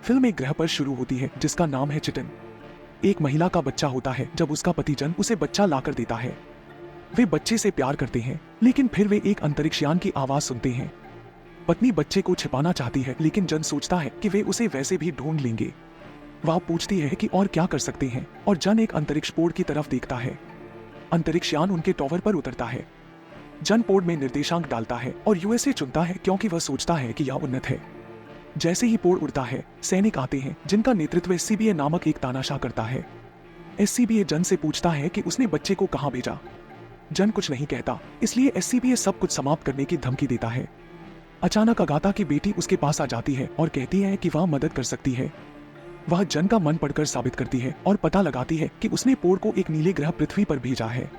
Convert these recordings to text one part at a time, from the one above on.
Film एक ग्रह पर शुरू होती है जिसका नाम है चिटन। एक महिला का बच्चा होता है जब उसका पति जन उसे बच्चा लाकर देता है। वे बच्चे से प्यार करते हैं, लेकिन फिर वे एक अंतरिक्षयान की आवाज सुनते हैं। पत्नी बच्चे को छिपाना चाहती है, लेकिन जन सोचता है कि वे उसे वैसे भी ढूंढ लेंगे। वह पूछती है कि और क्या कर सकते हैं, और जन एक अंतरिक्ष पोर्ट की तरफ देखता है। अंतरिक्षयान उनके टॉवर पर उतरता है। जन पोर्ट में निर्देशांक डालता है और यूएसए चुनता है क्योंकि वह सोचता है कि यह उन्नत है। जैसे ही पोर्ट उड़ता है, सैनिक आते हैं जिनका नेतृत्व एससीबीए नामक एक तानाशाह करता है। एससीबीए जन से पूछता है कि उसने बच्चे को कहां भेजा। जन कुछ नहीं कहता, इसलिए एससीबीए सब कुछ समाप्त करने की धमकी देता है। अचानक अगाथा की बेटी उसके पास आ जाती है और कहती है कि वह मदद कर सकती है। वह जन का मन पढ़कर साबित करती है और पता लगाती है कि उसने पोर्ट को एक नीले ग्रह पृथ्वी पर भेजा है।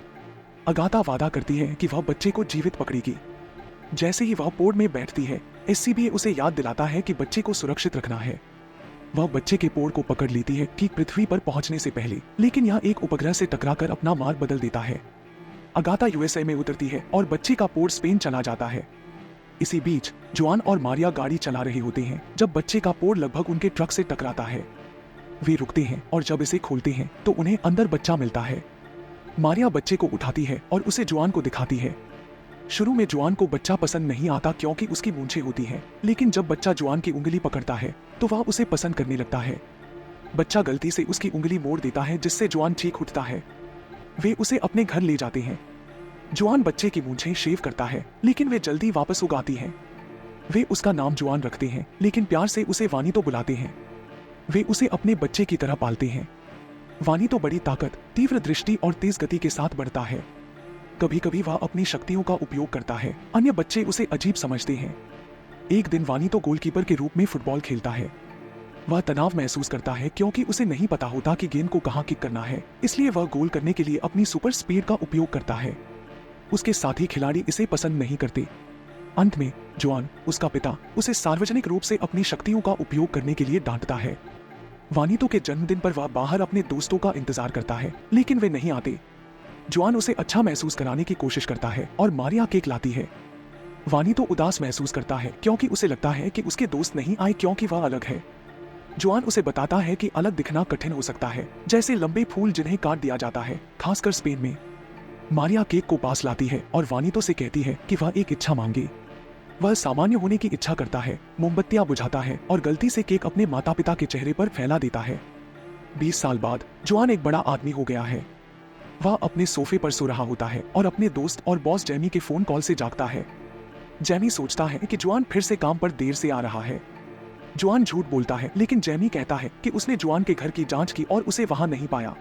अगाथा वादा करती है कि वह बच्चे को जीवित पकड़ेगी। जैसे ही वह पोर्ट में बैठती है, एससीबीए उसे याद दिलाता है कि बच्चे को सुरक्षित रखना है। वह बच्चे के पोर्ट को पकड़ लेती है ठीक पृथ्वी पर पहुंचने से पहले, लेकिन यह एक उपग्रह से टकराकर अपना मार्ग बदल देता है। अगाथा यूएसए में उतरती है और बच्चे का पोर्ट स्पेन चला जाता है। इसी बीच जुआन और मारिया गाड़ी चला रहे होते हैं जब बच्चे का पोर्ट लगभग उनके ट्रक से टकराता है। वे रुकते हैं और जब इसे खोलते हैं तो उन्हें अंदर बच्चा मिलता है। मारिया बच्चे को उठाती है और उसे जुआन को दिखाती है। शुरू में जुआन को बच्चा पसंद नहीं आता क्योंकि उसकी मूंछें होती हैं, लेकिन जब बच्चा जुआन की उंगली पकड़ता है तो वह उसे पसंद करने लगता है। बच्चा गलती से उसकी उंगली मोड़ देता है जिससे जुआन चीख उठता है। वे उसे अपने घर ले जाते हैं। जुआन बच्चे की मूंछें शेव करता है, लेकिन वे जल्दी वापस उगाती हैं। वे उसका नाम जुआन रखते हैं, लेकिन प्यार से उसे वानी तो बुलाते हैं। वे उसे अपने बच्चे की तरह पालते हैं। वानी तो बड़ी ताकत, तीव्र दृष्टि और तेज गति के साथ बढ़ता है। कभी कभी वह अपनी शक्तियों का उपयोग करता है। अन्य बच्चे उसे अजीब समझते हैं। एक दिन वानी तो गोलकीपर के रूप में फुटबॉल खेलता है। वह तनाव महसूस करता है क्योंकि उसे नहीं पता होता कि गेंद को कहां किक करना है, इसलिए वह गोल करने के लिए अपनी सुपर स्पीड का उपयोग करता है। उसके साथी खिलाड़ी इसे पसंद नहीं करते। अंत में जुआन, उसका पिता, उसे सार्वजनिक रूप से अपनी शक्तियों का उपयोग करने के लिए डांटता है। वानीतो के जन्मदिन पर वह बाहर अपने दोस्तों का इंतजार करता है, लेकिन वे नहीं आते। जुआन उसे अच्छा महसूस कराने की कोशिश करता है और मारिया केक लाती है। वानीतो उदास महसूस करता है क्योंकि उसे लगता है कि उसके दोस्त नहीं आए क्योंकि वह अलग है। जुआन उसे बताता है कि अलग दिखना कठिन हो सकता है, जैसे लंबे फूल जिन्हें काट दिया जाता है, खासकर स्पेन में। मारिया केक को पास लाती है और वानीतो से कहती है कि वह एक इच्छा मांगे। वह सामान्य होने की इच्छा करता है, मोमबत्तियां बुझाता है और गलती से केक अपने माता पिता के चेहरे पर फैला देता है। 20 साल बाद जुआन एक बड़ा आदमी हो गया है। वह अपने सोफे पर सो रहा होता है और अपने दोस्त और बॉस जैमी के फोन कॉल से जागता है। जैमी सोचता है कि जुआन फिर से काम पर देर से आ रहा है। जुआन झूठ बोलता है, लेकिन जैमी कहता है कि उसने जुआन के घर की जांच की और उसे वहां नहीं पाया।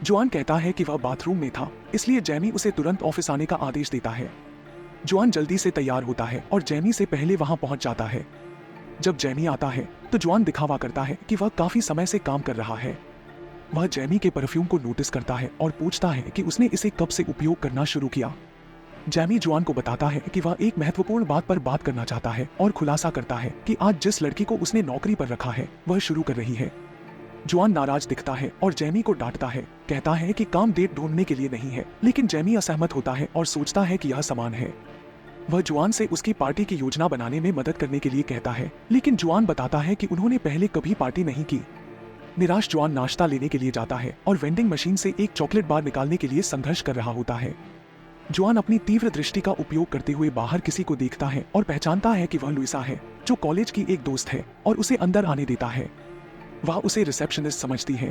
जुआन कहता है कि वह बाथरूम में था, इसलिए जैमी उसे तुरंत ऑफिस आने का आदेश देता है। जुआन जल्दी से तैयार होता है और जैमी से पहले वहां पहुंच जाता है। जब जैमी आता है तो जुआन दिखावा करता है कि वह काफी समय से काम कर रहा है। वह जैमी के परफ्यूम को नोटिस करता है और पूछता है कि उसने इसे कब से उपयोग करना शुरू किया। जैमी जुआन को बताता है कि वह एक महत्वपूर्ण बात पर बात करना चाहता है और खुलासा करता है कि आज जिस लड़की को उसने नौकरी पर रखा है वह शुरू कर रही है। जुआन नाराज दिखता है और जैमी को डांटता है, कहता है कि काम डेट ढूंढने के लिए नहीं है, लेकिन जैमी असहमत होता है और सोचता है कि यह समान है। वह जुआन से उसकी पार्टी की योजना बनाने में मदद करने के लिए कहता है, लेकिन जुआन बताता है कि उन्होंने पहले कभी पार्टी नहीं की। निराश जुआन नाश्ता लेने के लिए जाता है और वेंडिंग मशीन से एक चॉकलेट बार निकालने के लिए संघर्ष कर रहा होता है। जुआन अपनी तीव्र दृष्टि का उपयोग करते हुए बाहर किसी को देखता है और पहचानता है कि वह लुइसा है, जो कॉलेज की एक दोस्त है, और उसे अंदर आने देता है। वह उसे रिसेप्शनिस्ट समझती है।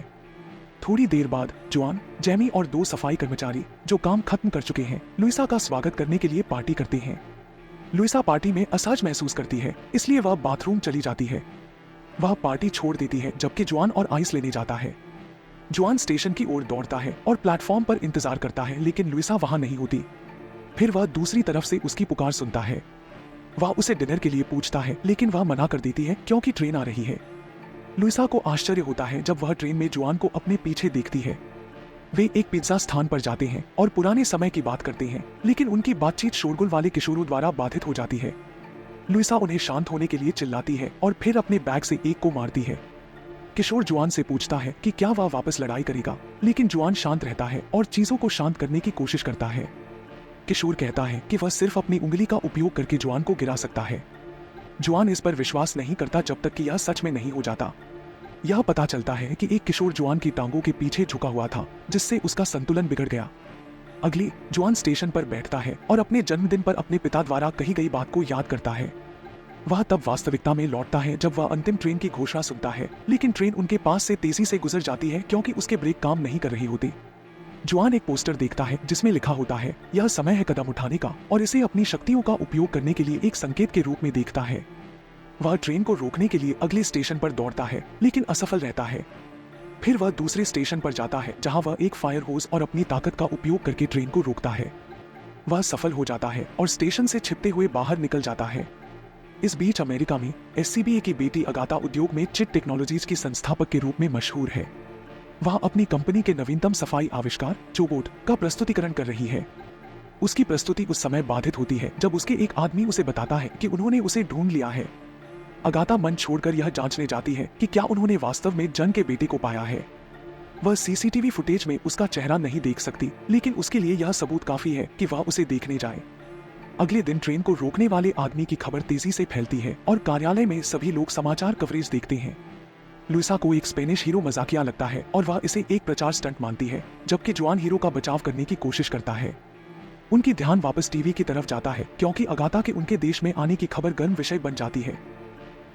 थोड़ी देर बाद जुआन, जैमी और 2 सफाई कर्मचारी जो काम खत्म कर चुके हैं, लुइसा का स्वागत करने के लिए पार्टी करते हैं। लुइसा पार्टी में असहज महसूस करती है, इसलिए वह बाथरूम चली जाती है। वह पार्टी छोड़ देती है जबकि जुआन और आइस लेने जाता है। जुआन स्टेशन की ओर दौड़ता है और प्लेटफॉर्म पर इंतजार करता है, लेकिन लुइसा वहां नहीं होती। फिर वह दूसरी तरफ से उसकी पुकार सुनता है। वह उसे डिनर के लिए पूछता है, लेकिन वह मना कर देती है क्योंकि ट्रेन आ रही है। लुइसा को आश्चर्य होता है जब वह ट्रेन में जुआन को अपने पीछे देखती है। वे एक पिज्जा स्थान पर जाते हैं और पुराने समय की बात करते हैं, लेकिन उनकी बातचीत शोरगुल वाले किशोरों द्वारा बाधित हो जाती है। लुइसा उन्हें शांत होने के लिए चिल्लाती है और फिर अपने बैग से एक को मारती है। किशोर जुआन से पूछता है कि क्या वह वापस लड़ाई करेगा, लेकिन जुआन शांत रहता है और चीजों को शांत करने की कोशिश करता है। किशोर कहता है कि वह सिर्फ अपनी उंगली का उपयोग करके जुआन को गिरा सकता है। जुआन इस पर विश्वास नहीं करता जब तक कि यह सच में नहीं हो जाता। यह पता चलता है कि एक किशोर जुआन की टांगों के पीछे झुका हुआ था, जिससे उसका संतुलन बिगड़ गया। अगली, जुआन स्टेशन पर बैठता है और अपने जन्मदिन पर अपने पिता द्वारा कही गई बात को याद करता है। वह तब वास्तविकता में लौटता है जब वह अंतिम ट्रेन की घोषणा सुनता है, लेकिन ट्रेन उनके पास से तेजी से गुजर जाती है क्योंकि उसके ब्रेक काम नहीं कर रही होती। जुआन एक पोस्टर देखता है जिसमें लिखा होता है, यह समय है कदम उठाने का, और इसे अपनी शक्तियों का उपयोग करने के लिए एक संकेत के रूप में देखता है। वह ट्रेन को रोकने के लिए अगले स्टेशन पर दौड़ता है, लेकिन असफल रहता है। फिर वह दूसरे स्टेशन पर जाता है जहां वह एक फायर होस और अपनी ताकत का उपयोग करके ट्रेन को रोकता है। वह सफल हो जाता है और स्टेशन से छिपते हुए बाहर निकल जाता है। इस बीच अमेरिका में SCBA की बेटी अगाथा उद्योग में चिट टेक्नोलॉजीज की संस्थापक के रूप में मशहूर है। वह अपनी कंपनी के नवीनतम सफाई आविष्कार चोबोट का प्रस्तुतिकरण कर रही है। उसकी प्रस्तुति उस समय बाधित होती है जब उसके एक आदमी उसे बताता है कि उन्होंने उसे ढूंढ लिया है। अगाथा मंच छोड़कर यह जांचने जाती है कि क्या उन्होंने वास्तव में जन के बेटे को पाया है। वह CCTV फुटेज में उसका चेहरा नहीं देख सकती, लेकिन उसके लिए यह सबूत काफी है कि वह उसे देखने जाए। अगले दिन ट्रेन को रोकने वाले आदमी की खबर तेजी से फैलती है और कार्यालय में सभी लोग समाचार कवरेज देखते हैं। लुइसा को एक स्पेनिश हीरो मजाकिया लगता है और वह इसे एक प्रचार स्टंट मानती है, जबकि जुआन हीरो का बचाव करने की कोशिश करता है। उनकी ध्यान वापस टीवी की तरफ जाता है क्योंकि अगाथा के उनके देश में आने की खबर गर्म विषय बन जाती है।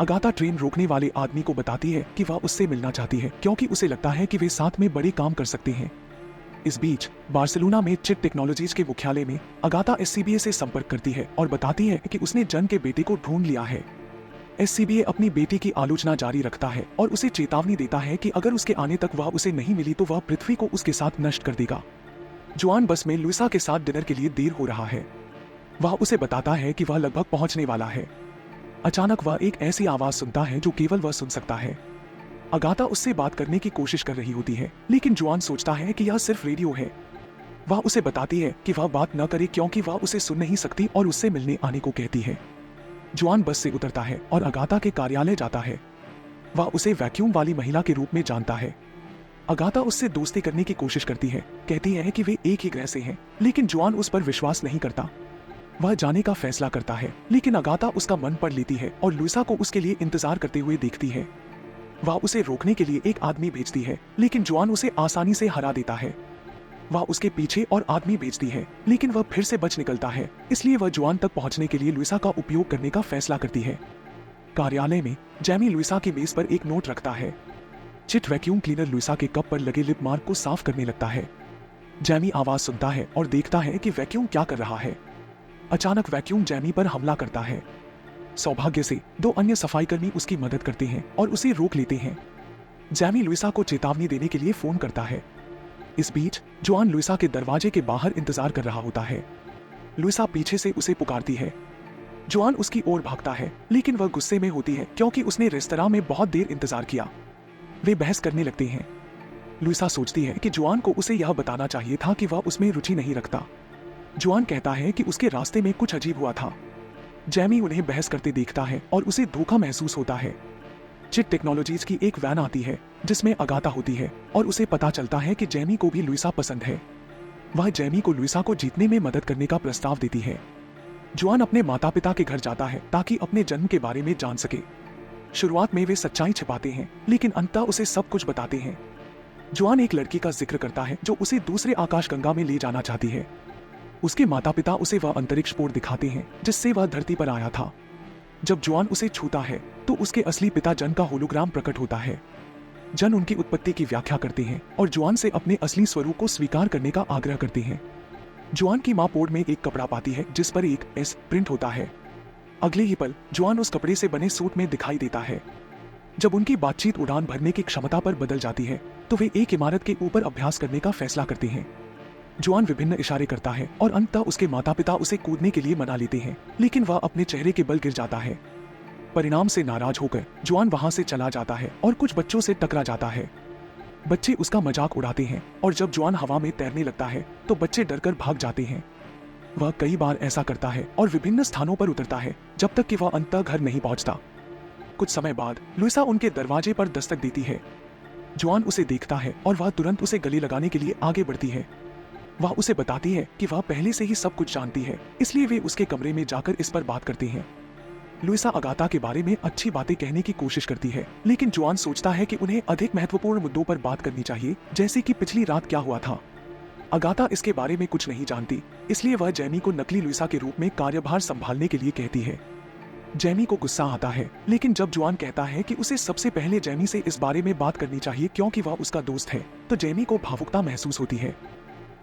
अगाथा ट्रेन रोकने वाले आदमी को बताती है कि वह उससे मिलना चाहती है क्योंकि उसे लगता है कि वे साथ में बड़े काम कर सकते हैं। इस बीच बार्सिलोना में चिट टेक्नोलॉजीज के मुख्यालय में अगाथा SCBA से संपर्क करती है और बताती है कि उसने जन के बेटे को ढूंढ लिया है। SCBA अपनी बेटी की आलोचना जारी रखता है और उसे चेतावनी देता है कि अगर उसके आने तक वह उसे नहीं मिली तो वह पृथ्वी को उसके साथ नष्ट कर देगा। जुआन बस में लुइसा के साथ डिनर के लिए देर हो रहा है। वह उसे बताता है कि वह लगभग पहुंचने वाला है। अचानक वह एक ऐसी आवाज सुनता है जो केवल वह सुन सकता है। अगाथा उससे बात करने की कोशिश कर रही होती है, लेकिन जुआन सोचता है कि यह सिर्फ रेडियो है। वह उसे बताती है कि वह बात न करे क्योंकि वह उसे सुन नहीं सकती और उससे मिलने आने को कहती है। जुआन बस से उतरता है और अगाथा के कार्यालय जाता है। वह उसे वैक्यूम वाली महिला के रूप में जानता है। अगाथा उससे दोस्ती करने की कोशिश करती है, कहती है कि वे एक ही ग्रह से हैं, लेकिन जुआन उस पर विश्वास नहीं करता। वह जाने का फैसला करता है, लेकिन अगाथा उसका मन पढ़ लेती है और लुइसा को उसके लिए इंतजार करते हुए देखती है। वह उसे रोकने के लिए एक आदमी भेजती है, लेकिन जुआन उसे आसानी से हरा देता है। वह उसके पीछे और आदमी भेजती है, लेकिन वह फिर से बच निकलता है, इसलिए वह जुआन तक पहुंचने के लिए लुइसा का उपयोग करने का फैसला करती है। कार्यालय में जैमी लुइसा की मेज पर एक नोट रखता है। चिट वैक्यूम क्लीनर लुइसा के कप पर लगे लिप मार्क को साफ करने लगता है। जैमी आवाज सुनता है और देखता है कि वैक्यूम क्या कर रहा है। अचानक वैक्यूम जैमी पर हमला करता है। सौभाग्य से दो अन्य सफाईकर्मी उसकी मदद करते हैं और उसे रोक लेते हैं। जैमी लुइसा को चेतावनी देने के लिए फोन करता है। इस बीच जुआन लुइसा के दरवाजे के बाहर इंतजार कर रहा होता है। लुइसा पीछे से उसे पुकारती है। जुआन उसकी ओर भागता है, लेकिन वह गुस्से में होती है क्योंकि उसने रेस्तरां में बहुत देर इंतजार किया। वे बहस करने लगते हैं। लुइसा सोचती है कि जुआन को उसे यह बताना चाहिए था कि वह उसमें रुचि नहीं रखता। जुआन कहता है कि उसके रास्ते में कुछ अजीब हुआ था। जैमी उन्हें बहस करते देखता है और उसे धोखा महसूस होता है। चिट टेक्नोलॉजीज की एक वैन आती है जिसमें अगाथा होती है और उसे पता चलता है कि जैमी को भी लुइसा पसंद है। वह जैमी को लुइसा को जीतने में मदद करने का प्रस्ताव देती है। जुआन अपने माता पिता के घर जाता है ताकि अपने जन्म के बारे में जान सके। शुरुआत में वे सच्चाई छिपाते हैं, लेकिन अंततः उसे सब कुछ बताते हैं। जुआन एक लड़की का जिक्र करता है जो उसे दूसरे आकाशगंगा में ले जाना चाहती है। उसके माता पिता उसे वह अंतरिक्ष पोर्ट दिखाते हैं जिससे वह धरती पर आया था। जब जुआन उसे छूता है तो उसके असली पिता जन का होलोग्राम प्रकट होता है। जन उनकी उत्पत्ति की व्याख्या करते हैं और जुआन से अपने असली स्वरूप को स्वीकार करने का आग्रह करते हैं। जुआन की मां पोर्ट में एक कपड़ा पाती है जिस पर एक S प्रिंट होता है। अगले ही पल जुआन उस कपड़े से बने सूट में दिखाई देता है। जब उनकी बातचीत उड़ान भरने की क्षमता पर बदल जाती है तो वे एक इमारत के ऊपर अभ्यास करने का फैसला करते हैं। जुआन विभिन्न इशारे करता है और अंततः उसके माता पिता उसे कूदने के लिए मना लेते हैं, लेकिन वह अपने चेहरे के बल गिर जाता है। परिणाम से नाराज होकर जुआन वहां से चला जाता है और कुछ बच्चों से टकरा जाता है। बच्चे उसका मजाक उड़ाते हैं और जब जुआन हवा में तैरने लगता है तो बच्चे डरकर भाग जाते हैं। वह कई बार ऐसा करता है और विभिन्न स्थानों पर उतरता है जब तक कि वह अंततः घर नहीं पहुंचता। कुछ समय बाद लुइसा उनके दरवाजे पर दस्तक देती है। जुआन उसे देखता है और वह तुरंत उसे गले लगाने के लिए आगे बढ़ती है। वह उसे बताती है कि वह पहले से ही सब कुछ जानती है, इसलिए वे उसके कमरे में जाकर इस पर बात करते हैं। लुइसा अगाथा के बारे में अच्छी बातें कहने की कोशिश करती है, लेकिन जुआन सोचता है कि उन्हें अधिक महत्वपूर्ण मुद्दों पर बात करनी चाहिए, जैसे कि पिछली रात क्या हुआ था। अगाथा इसके बारे में कुछ नहीं जानती, इसलिए वह जैमी को नकली लुइसा के रूप में कार्यभार संभालने के लिए कहती है। जैमी को गुस्सा आता है, लेकिन जब जुआन कहता है कि उसे सबसे पहले जैमी से इस बारे में बात करनी चाहिए क्योंकि वह उसका दोस्त है, तो जैमी को भावुकता महसूस होती है।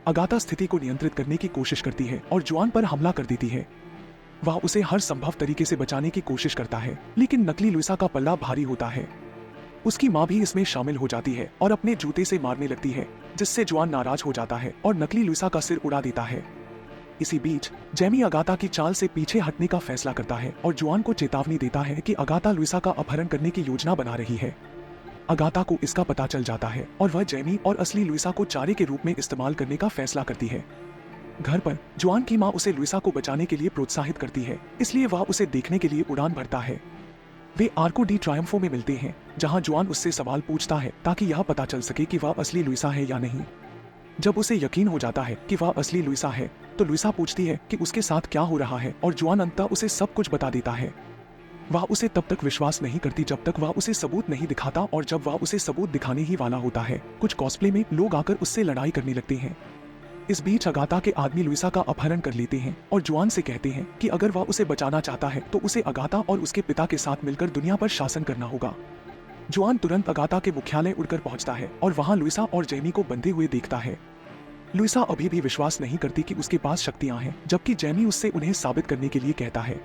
अगाथा स्थिति को नियंत्रित करने की कोशिश करती है और जुआन पर हमला कर देती है। वह उसे हर संभव तरीके से बचाने की कोशिश करता है, लेकिन नकली लुइसा का पल्ला भारी होता है। उसकी माँ भी इसमें शामिल हो जाती है और अपने जूते से मारने लगती है, जिससे जुआन नाराज हो जाता है और नकली लुइसा का सिर उड़ा देता है। इसी बीच जैमी अगाथा की चाल से पीछे हटने का फैसला करता है और जुआन को चेतावनी देता है कि अगाथा लुइसा का अपहरण करने की योजना बना रही है। अगाथा को इसका पता चल जाता है और वह जैमी और असली लुइसा को चारे के रूप में इस्तेमाल करने का फैसला करती है। घर पर जुआन की माँ उसे लुइसा को बचाने के लिए प्रोत्साहित करती है, इसलिए वह उसे देखने के लिए उड़ान भरता है। वे आर्को डी ट्रायम्फो में मिलते हैं, जहां जुआन उससे सवाल पूछता है ताकि यह पता चल सके कि वह असली लुइसा है या नहीं। जब उसे यकीन हो जाता है कि वह असली लुइसा है, तो लुइसा पूछती है कि उसके साथ क्या हो रहा है और जुआन अंततः उसे सब कुछ बता देता है। वह उसे तब तक विश्वास नहीं करती जब तक वह उसे सबूत नहीं दिखाता, और जब वह उसे सबूत दिखाने ही वाला होता है, कुछ कॉस्प्ले में लोग आकर उससे लड़ाई करने लगते हैं। इस बीच अगाथा के आदमी लुइसा का अपहरण कर लेते हैं और जुआन से कहते हैं कि अगर वह उसे बचाना चाहता है तो उसे अगाथा और उसके पिता के साथ मिलकर दुनिया पर शासन करना होगा। जुआन तुरंत अगाथा के मुख्यालय उड़कर पहुंचता है और वहां लुइसा और जैमी को बंधे हुए देखता है। लुइसा अभी भी विश्वास नहीं करती कि उसके पास शक्तियां हैं, जबकि जैमी उससे उन्हें साबित करने के लिए कहता है।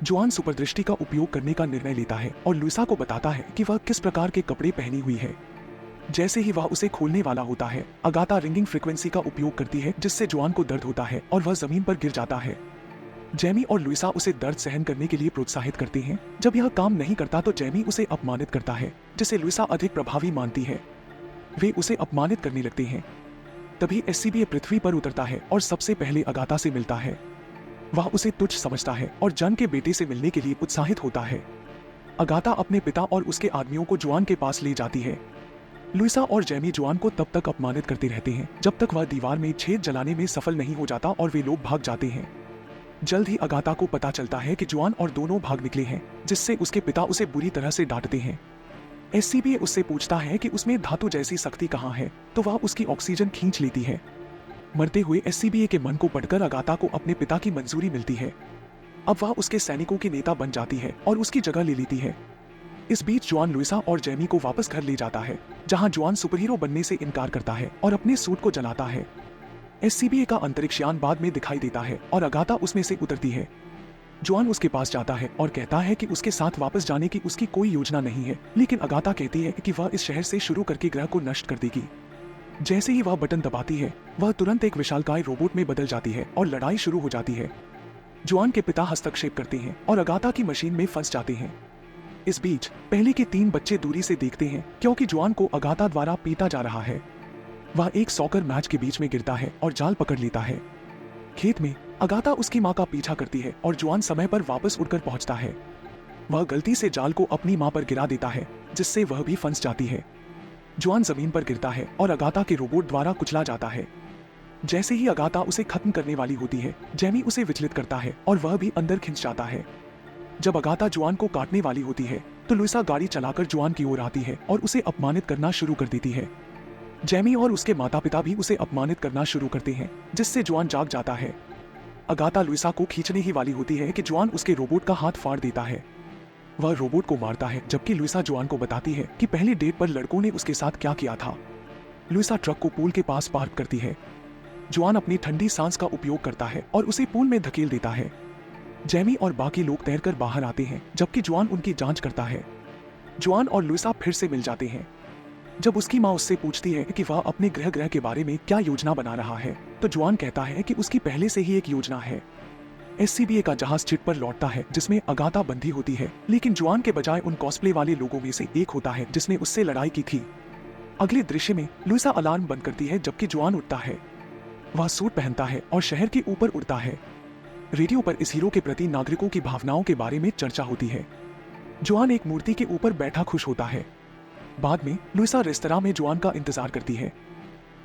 जुआन सुपरदृष्टि का उपयोग करने का निर्णय लेता है और लुइसा को बताता है कि वह किस प्रकार के कपड़े पहनी हुई है। जैसे ही वह उसे खोलने वाला होता है, अगाथा रिंगिंग फ्रीक्वेंसी का उपयोग करती है, जिससे जुआन को दर्द होता है और वह जमीन पर गिर जाता है। जैमी और लुइसा उसे दर्द सहन करने के लिए प्रोत्साहित करते हैं। जब यह काम नहीं करता तो जैमी उसे अपमानित करता है, जिसे लुइसा अधिक प्रभावी मानती है। वे उसे अपमानित करने लगते हैं। तभी एससीबी पृथ्वी पर उतरता है और सबसे पहले अगाथा से मिलता है। वह उसे तुच्छ समझता है और जन के बेटे से मिलने के लिए उत्साहित होता है। अगाथा अपने पिता और उसके आदमियों को जुआन के पास ले जाती है। लुइसा और जैमी जुआन को तब तक अपमानित करते रहते हैं जब तक वह दीवार में छेद जलाने में सफल नहीं हो जाता और वे लोग भाग जाते हैं। जल्द ही अगाथा को पता चलता है कि जुआन और दोनों भाग निकले हैं, जिससे उसके पिता उसे बुरी तरह से डांटते हैं। एससीबी उससे पूछता है कि उसमें धातु जैसी शक्ति कहाँ है, तो वह उसकी ऑक्सीजन खींच लेती है। मरते हुए एससीबी के मन को पढ़कर अगाथा को अपने पिता की मंजूरी मिलती है। अब वह उसके सैनिकों की नेता बन जाती है और उसकी जगह ले लेती है। इस बीच जुआन लुइसा और जैमी को वापस घर ले जाता है, जहां जुआन सुपरहीरो बनने से इनकार करता है और अपने सूट को जलाता है। एससीबी का अंतरिक्षयान बाद में दिखाई देता है और अगाथा उसमें से उतरती है। जुआन उसके पास जाता है और कहता है कि उसके साथ वापस जाने की उसकी कोई योजना नहीं है, लेकिन अगाथा कहती है कि वह इस शहर से शुरू करके ग्रह को नष्ट कर देगी। जैसे ही वह बटन दबाती है, वह तुरंत एक विशालकाय रोबोट में बदल जाती है और लड़ाई शुरू हो जाती है। जुआन के पिता हस्तक्षेप करते हैं और अगाथा की मशीन में फंस जाते हैं। इस बीच पहले के 3 बच्चे दूरी से देखते हैं क्योंकि जुआन को अगाथा द्वारा पीटा जा रहा है। वह एक सॉकर मैच के बीच में गिरता है और जाल पकड़ लेता है। खेत में अगाथा उसकी मां का पीछा करती है और जुआन समय पर वापस उड़कर पहुंचता है। वह गलती से जाल को अपनी मां पर गिरा देता है, जिससे वह भी फंस जाती है। जुआन जमीन पर गिरता है और अगाथा के रोबोट द्वारा कुचला जाता है। जैसे ही अगाथा उसे खत्म करने वाली होती है, जैमी उसे विचलित करता है और वह भी अंदर खिंच जाता है। जब अगाथा जुआन को काटने वाली होती है, तो लुइसा गाड़ी चलाकर जुआन की ओर आती है और उसे अपमानित करना शुरू कर देती है। जैमी और उसके माता पिता भी उसे अपमानित करना शुरू करते हैं, जिससे जुआन जाग जाता है। अगाथा लुइसा को खींचने ही वाली होती है कि जुआन उसके रोबोट का हाथ फाड़ देता है। वह रोबोट को मारता है, जबकि लुइसा जुआन को बताती है कि पहली डेट पर लड़कों ने उसके साथ क्या किया था। लुइसा ट्रक को पूल के पास पार्क करती है। जुआन अपनी ठंडी सांस का उपयोग करता है और उसे पूल में धकेल देता है। जैमी और बाकी लोग तैरकर बाहर आते हैं, जबकि जुआन उनकी जांच करता है। जुआन और लुइसा फिर से मिल जाते हैं। जब उसकी मां उससे पूछती है कि वह अपने ग्रह के बारे में क्या योजना बना रहा है, तो जुआन कहता है कि उसकी पहले से ही एक योजना है। एससीबी का जहाज चिट पर लौटता है, जिसमें अगाथा बंधी होती है, लेकिन जुआन के बजाय उन कॉस्प्ले वाले लोगों में से एक होता है जिसने उससे लड़ाई की थी। अगले दृश्य में लुइसा अलार्म बंद करती है, जबकि जुआन उठता है। वह सूट पहनता है और शहर के ऊपर उड़ता है। रेडियो पर इस हीरो के प्रति नागरिकों की भावनाओं के बारे में चर्चा होती है। जुआन एक मूर्ति के ऊपर बैठा खुश होता है। बाद में लुइसा रेस्तरां में जुआन का इंतजार करती है।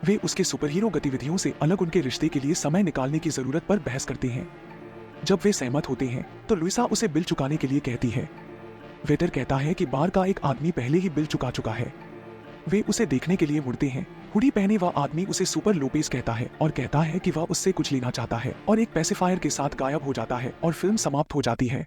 वे उसके सुपरहीरो गतिविधियों से अलग उनके रिश्ते के लिए समय निकालने की जरूरत पर बहस करते हैं। जब वे सहमत होते हैं तो लुइसा उसे बिल चुकाने के लिए कहती है। वेटर कहता है कि बार का एक आदमी पहले ही बिल चुका चुका है। वे उसे देखने के लिए मुड़ते हैं। हुडी पहने वह आदमी उसे सुपर लोपेज कहता है और कहता है कि वह उससे कुछ लेना चाहता है और एक पैसिफायर के साथ गायब हो जाता है और फिल्म समाप्त हो जाती है।